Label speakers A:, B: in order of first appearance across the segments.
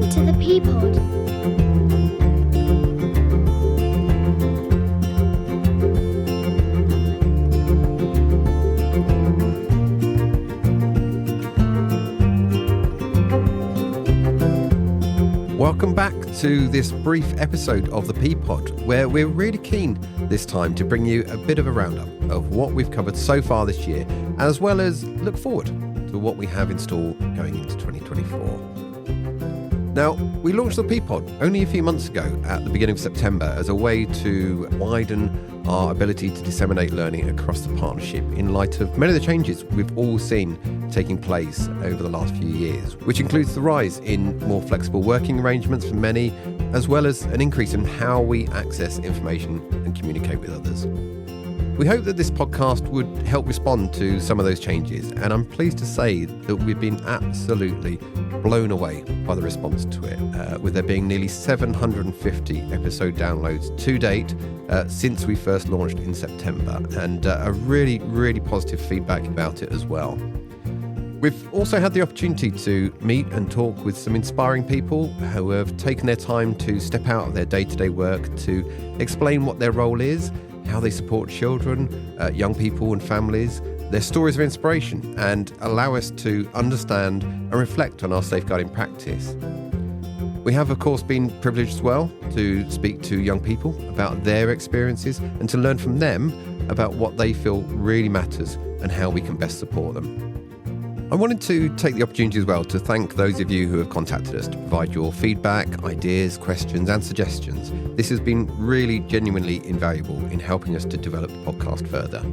A: Welcome to the ThePPod.
B: Welcome back to this brief episode of the ThePPod, where we're really keen this time to bring you a bit of a roundup of what we've covered so far this year, as well as look forward to what we have in store going into 2024. Now, we launched the ThePPod only a few months ago at the beginning of September as a way to widen our ability to disseminate learning across the partnership in light of many of the changes we've all seen taking place over the last few years, which includes the rise in more flexible working arrangements for many, as well as an increase in how we access information and communicate with others. We hope that this podcast would help respond to some of those changes, and I'm pleased to say that we've been absolutely blown away by the response to it, with there being nearly 750 episode downloads to date since we first launched in September, and a really, really positive feedback about it as well. We've also had the opportunity to meet and talk with some inspiring people who have taken their time to step out of their day-to-day work to explain what their role is, how they support children, young people and families, their stories of inspiration, and allow us to understand and reflect on our safeguarding practice. We have, of course, been privileged as well to speak to young people about their experiences and to learn from them about what they feel really matters and how we can best support them. I wanted to take the opportunity as well to thank those of you who have contacted us to provide your feedback, ideas, questions and suggestions. This has been really genuinely invaluable in helping us to develop the podcast further.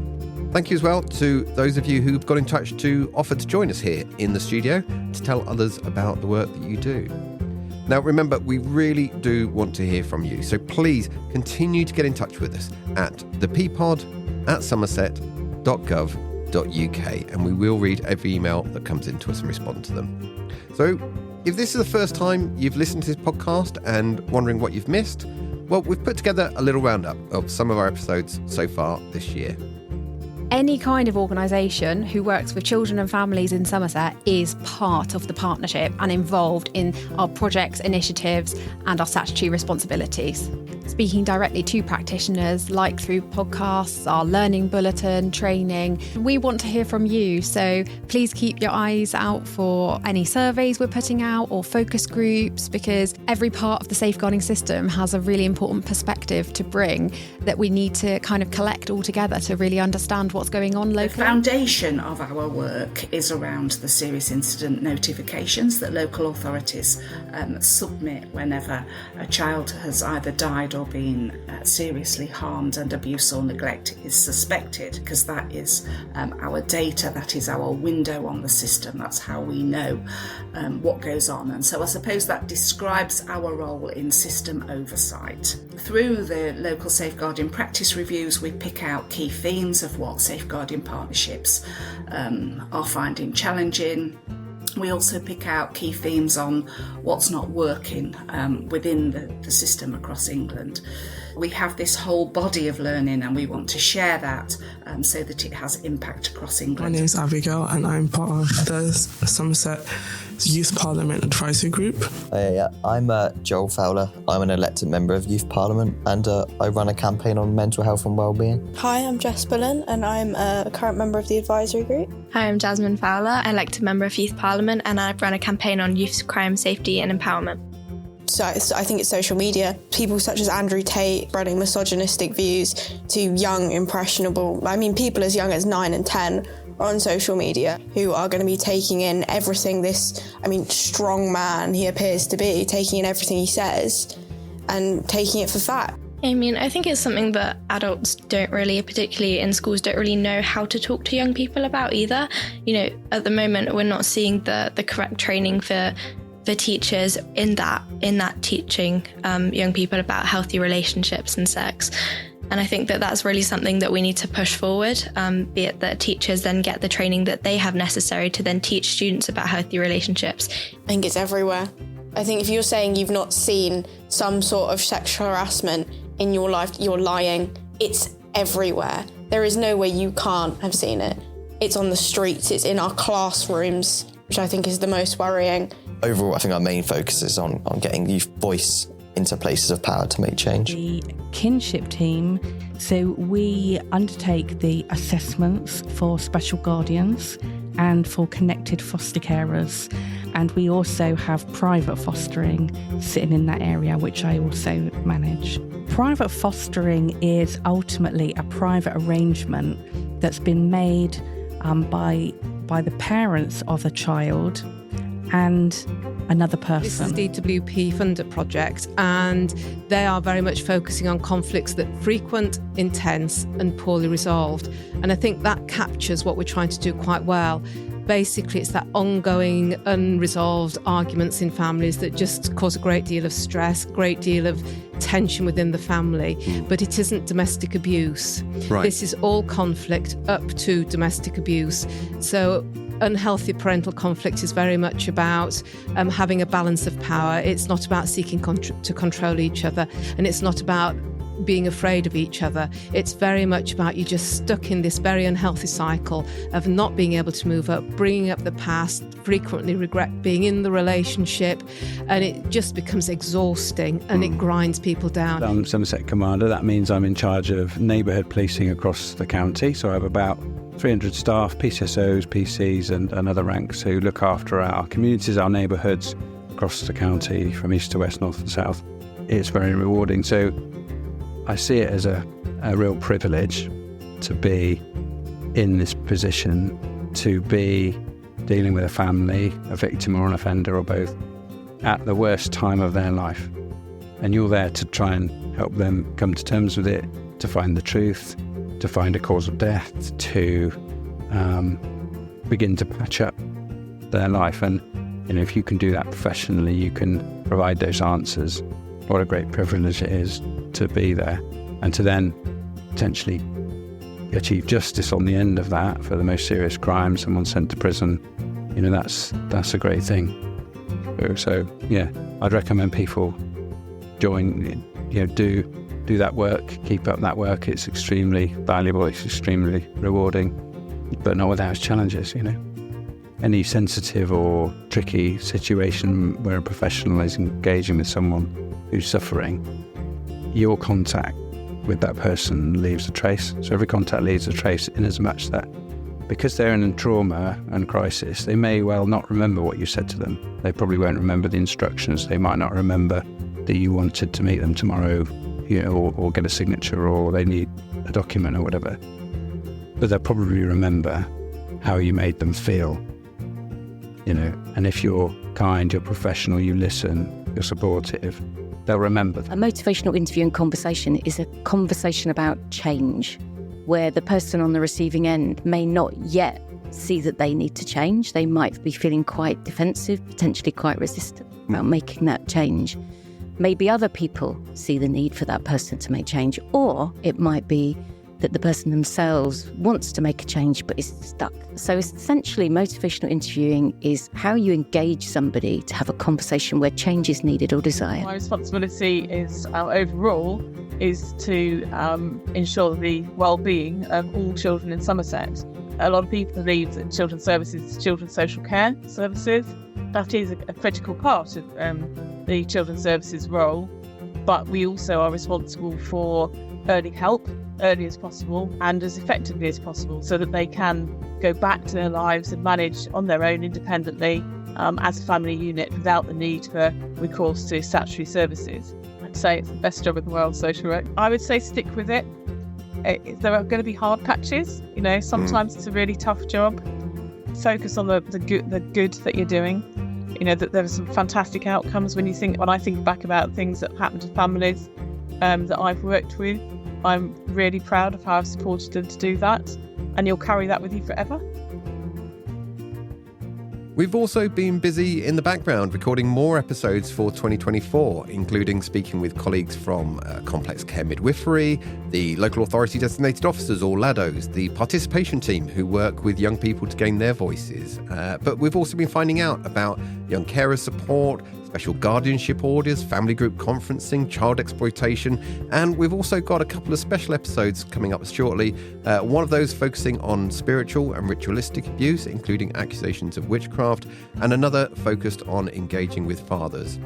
B: Thank you as well to those of you who've got in touch to offer to join us here in the studio to tell others about the work that you do. Now remember, we really do want to hear from you, so please continue to get in touch with us at theppod@somerset.gov.uk, and we will read every email that comes into us and respond to them. So if this is the first time you've listened to this podcast and wondering what you've missed, well, we've put together a little roundup of some of our episodes so far this year.
C: Any kind of organisation who works with children and families in Somerset is part of the partnership and involved in our projects, initiatives and our statutory responsibilities. Speaking directly to practitioners, like through podcasts, our learning bulletin, training, we want to hear from you. So please keep your eyes out for any surveys we're putting out or focus groups, because every part of the safeguarding system has a really important perspective to bring that we need to kind of collect all together to really understand what's going on locally.
D: The foundation of our work is around the serious incident notifications that local authorities submit whenever a child has either died or been seriously harmed and abuse or neglect is suspected, because that is our data, that is our window on the system, that's how we know what goes on. And so I suppose that describes our role in system oversight. Through the local safeguarding practice reviews, we pick out key themes of what safeguarding partnerships are finding challenging. We also pick out key themes on what's not working within the system across England. We have this whole body of learning and we want to share that so that it has impact across England.
E: My name is Abigail and I'm part of the Somerset Youth Parliament Advisory Group.
F: I'm Joel Fowler. I'm an elected member of Youth Parliament and I run a campaign on mental health and wellbeing.
G: Hi, I'm Jess Bullen and I'm a current member of the advisory group.
H: Hi, I'm Jasmine Fowler, elected member of Youth Parliament, and I run a campaign on youth crime, safety and empowerment.
G: So I think it's social media. People such as Andrew Tate spreading misogynistic views to young, impressionable, people as young as 9 and 10 are on social media who are going to be taking in everything this, strong man he appears to be, taking in everything he says and taking it for fact.
H: I think it's something that adults don't really, particularly in schools, don't really know how to talk to young people about either. At the moment, we're not seeing the correct training for teachers in that teaching young people about healthy relationships and sex. And I think that that's really something that we need to push forward, be it that teachers then get the training that they have necessary to then teach students about healthy relationships.
G: I think it's everywhere. I think if you're saying you've not seen some sort of sexual harassment in your life, you're lying. It's everywhere. There is no way you can't have seen it. It's on the streets, it's in our classrooms. which I think is the most worrying.
F: Overall, I think our main focus is on getting youth voice into places of power to make change.
A: The kinship team, so we undertake the assessments for special guardians and for connected foster carers. And we also have private fostering sitting in that area, which I also manage. Private fostering is ultimately a private arrangement that's been made by the parents of a child and another person.
I: This is DWP funded project, and they are very much focusing on conflicts that are frequent, intense and poorly resolved. And I think that captures what we're trying to do quite well. Basically, it's that ongoing, unresolved arguments in families that just cause a great deal of stress, great deal of tension within the family. But it isn't domestic abuse.
B: Right.
I: This is all conflict up to domestic abuse. So unhealthy parental conflict is very much about having a balance of power. It's not about seeking to control each other, and it's not about being afraid of each other. It's very much about you just stuck in this very unhealthy cycle of not being able to move up, bringing up the past, frequently regret being in the relationship, and it just becomes exhausting and it grinds people down.
J: I'm Somerset Commander. That means I'm in charge of neighbourhood policing across the county. So I have about 300 staff, PCSOs, PCs and other ranks who look after our communities, our neighbourhoods across the county from east to west, north and south. It's very rewarding. So I see it as a real privilege to be in this position, to be dealing with a family, a victim or an offender or both, at the worst time of their life. And you're there to try and help them come to terms with it, to find the truth, to find a cause of death, to begin to patch up their life. And if you can do that professionally, you can provide those answers. What a great privilege it is to be there and to then potentially achieve justice on the end of that for the most serious crime, someone sent to prison. That's a great thing. So yeah, I'd recommend people join, do that work, keep up that work. It's extremely valuable, it's extremely rewarding, but not without its challenges, Any sensitive or tricky situation where a professional is engaging with someone who's suffering, your contact with that person leaves a trace. So every contact leaves a trace, in as much that because they're in trauma and crisis, they may well not remember what you said to them. They probably won't remember the instructions. They might not remember that you wanted to meet them tomorrow, or get a signature, or they need a document or whatever. But they'll probably remember how you made them feel, and if you're kind, you're professional, you listen, you're supportive, they'll remember.
K: A motivational interview and conversation is a conversation about change, where the person on the receiving end may not yet see that they need to change. They might be feeling quite defensive, potentially quite resistant about making that change. Maybe other people see the need for that person to make change, or it might be that the person themselves wants to make a change but is stuck. So essentially, motivational interviewing is how you engage somebody to have a conversation where change is needed or desired.
L: My responsibility is overall is to ensure the well-being of all children in Somerset. A lot of people believe that children's services, children's social care services, that is a critical part of the children's services role, but we also are responsible for early help, early as possible and as effectively as possible, so that they can go back to their lives and manage on their own independently as a family unit without the need for recourse to statutory services. I'd say it's the best job in the world, social work. I would say stick with it. There are going to be hard patches, sometimes it's a really tough job. Focus on the good that you're doing. That there are some fantastic outcomes when I think back about things that happen to families that I've worked with. I'm really proud of how I've supported them to do that, and you'll carry that with you forever.
B: We've also been busy in the background recording more episodes for 2024, including speaking with colleagues from Complex Care Midwifery, the Local Authority Designated Officers, or LADOs, the participation team who work with young people to gain their voices. But we've also been finding out about young carer support, special guardianship orders, family group conferencing, child exploitation, and we've also got a couple of special episodes coming up shortly. One of those focusing on spiritual and ritualistic abuse, including accusations of witchcraft, and another focused on engaging with fathers.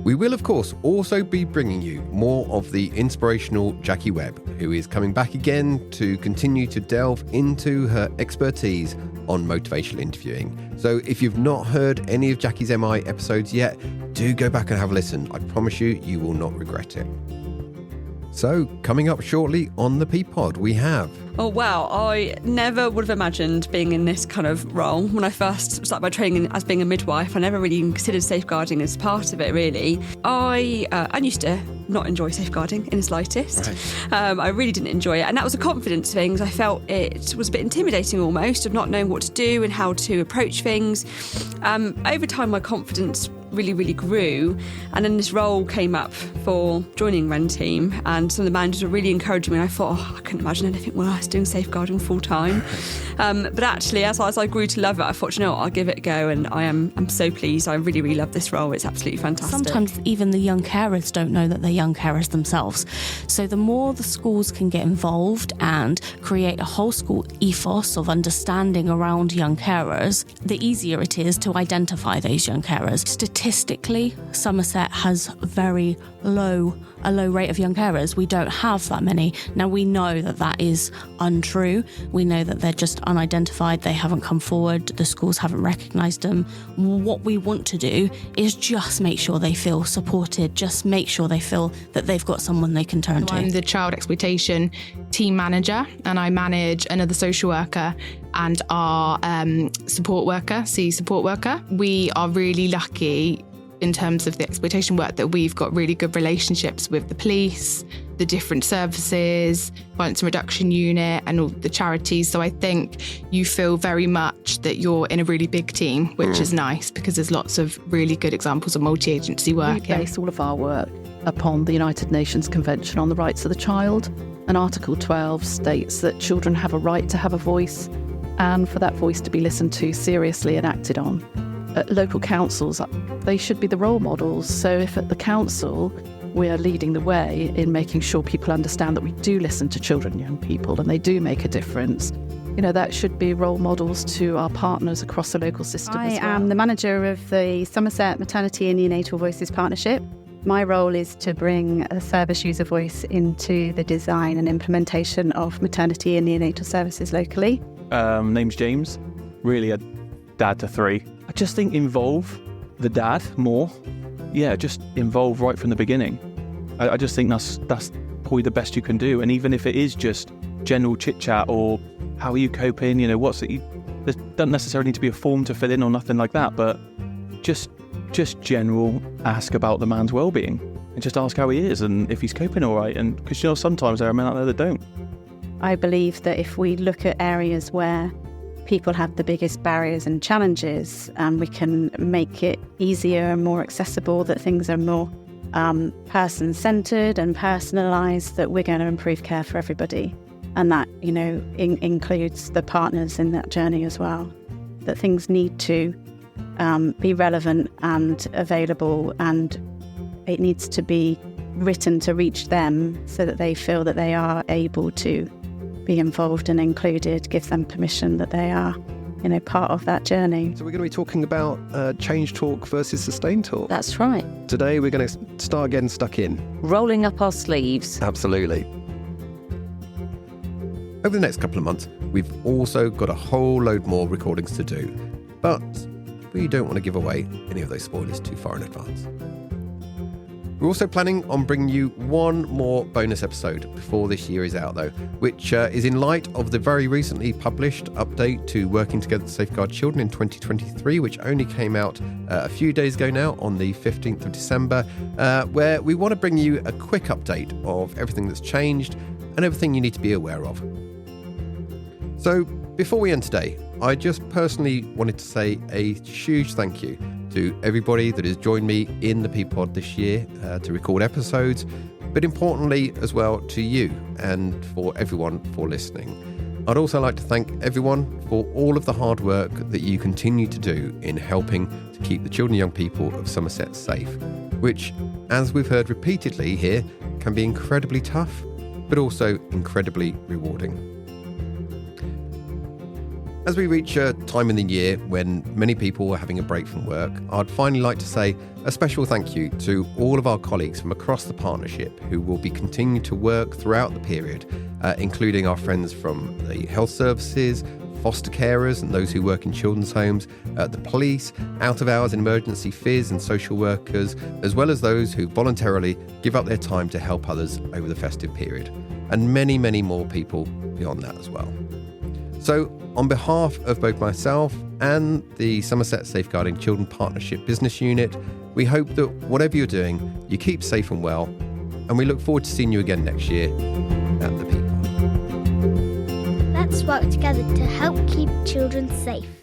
B: We will, of course, also be bringing you more of the inspirational Jackie Webb, who is coming back again to continue to delve into her expertise on motivational interviewing. So if you've not heard any of Jackie's MI episodes yet, do go back and have a listen. I promise you, you will not regret it. So, coming up shortly on the ThePPod, we have...
M: Oh, wow. I never would have imagined being in this kind of role. When I first started my training as being a midwife, I never really even considered safeguarding as part of it, really. I used to not enjoy safeguarding in the slightest. Right. I really didn't enjoy it. And that was a confidence thing, because I felt it was a bit intimidating almost, of not knowing what to do and how to approach things. Over time, my confidence really grew, and then this role came up for joining Ren Team, and some of the managers were really encouraging me, and I thought, I couldn't imagine anything worse doing safeguarding full time. But actually, as I grew to love it, I thought, you know what, I'll give it a go, and I'm so pleased. I really love this role. It's absolutely fantastic.
A: Sometimes even the young carers don't know that they're young carers themselves. So the more the schools can get involved and create a whole school ethos of understanding around young carers, the easier it is to identify those young carers. Statistically, Somerset has a low rate of young carers. We don't have that many. Now, we know that is untrue. We know that they're just unidentified. They haven't come forward. The schools haven't recognised them. What we want to do is just make sure they feel supported, just make sure they feel that they've got someone they can turn to.
N: I'm the child exploitation team manager, and I manage another social worker and our support worker. We are really lucky in terms of the exploitation work that we've got really good relationships with the police, the different services, violence and reduction unit, and all the charities. So I think you feel very much that you're in a really big team, which is nice, because there's lots of really good examples of multi-agency work.
O: We base all of our work upon the United Nations Convention on the Rights of the Child, and Article 12 states that children have a right to have a voice, and for that voice to be listened to seriously and acted on. At local councils, they should be the role models. So if at the council we are leading the way in making sure people understand that we do listen to children and young people and they do make a difference, that should be role models to our partners across the local system as well.
P: I am the manager of the Somerset Maternity and Neonatal Voices Partnership. My role is to bring a service user voice into the design and implementation of maternity and neonatal services locally.
Q: Name's James, really a dad to 3. I just think involve the dad more. Yeah, just involve right from the beginning. I just think that's probably the best you can do. And even if it is just general chit chat or how are you coping, what's it? There doesn't necessarily need to be a form to fill in or nothing like that, but just general ask about the man's well-being and just ask how he is and if he's coping all right. And because sometimes there are men out there that don't.
P: I believe that if we look at areas where people have the biggest barriers and challenges, and we can make it easier and more accessible, that things are more person-centred and personalised, that we're going to improve care for everybody. And that, includes the partners in that journey as well. That things need to be relevant and available, and it needs to be written to reach them so that they feel that they are able to be involved and included, give them permission that they are, part of that journey.
B: So we're going to be talking about change talk versus sustain talk.
K: That's right.
B: Today we're going to start getting stuck in.
K: Rolling up our sleeves.
B: Absolutely. Over the next couple of months, we've also got a whole load more recordings to do, but we don't want to give away any of those spoilers too far in advance. We're also planning on bringing you one more bonus episode before this year is out, though, which is in light of the very recently published update to Working Together to Safeguard Children in 2023, which only came out a few days ago now on the 15th of December, where we want to bring you a quick update of everything that's changed and everything you need to be aware of. So before we end today, I just personally wanted to say a huge thank you to everybody that has joined me in the ThePPod this year to record episodes, but importantly as well to you and for everyone for listening. I'd also like to thank everyone for all of the hard work that you continue to do in helping to keep the children and young people of Somerset safe, which, as we've heard repeatedly here, can be incredibly tough, but also incredibly rewarding. As we reach a time in the year when many people are having a break from work, I'd finally like to say a special thank you to all of our colleagues from across the partnership who will be continuing to work throughout the period, including our friends from the health services, foster carers and those who work in children's homes, the police, out-of-hours emergency FIS and social workers, as well as those who voluntarily give up their time to help others over the festive period, and many, many more people beyond that as well. So, on behalf of both myself and the Somerset Safeguarding Children Partnership Business Unit, we hope that whatever you're doing, you keep safe and well, and we look forward to seeing you again next year at ThePPod.
R: Let's work together to help keep children safe.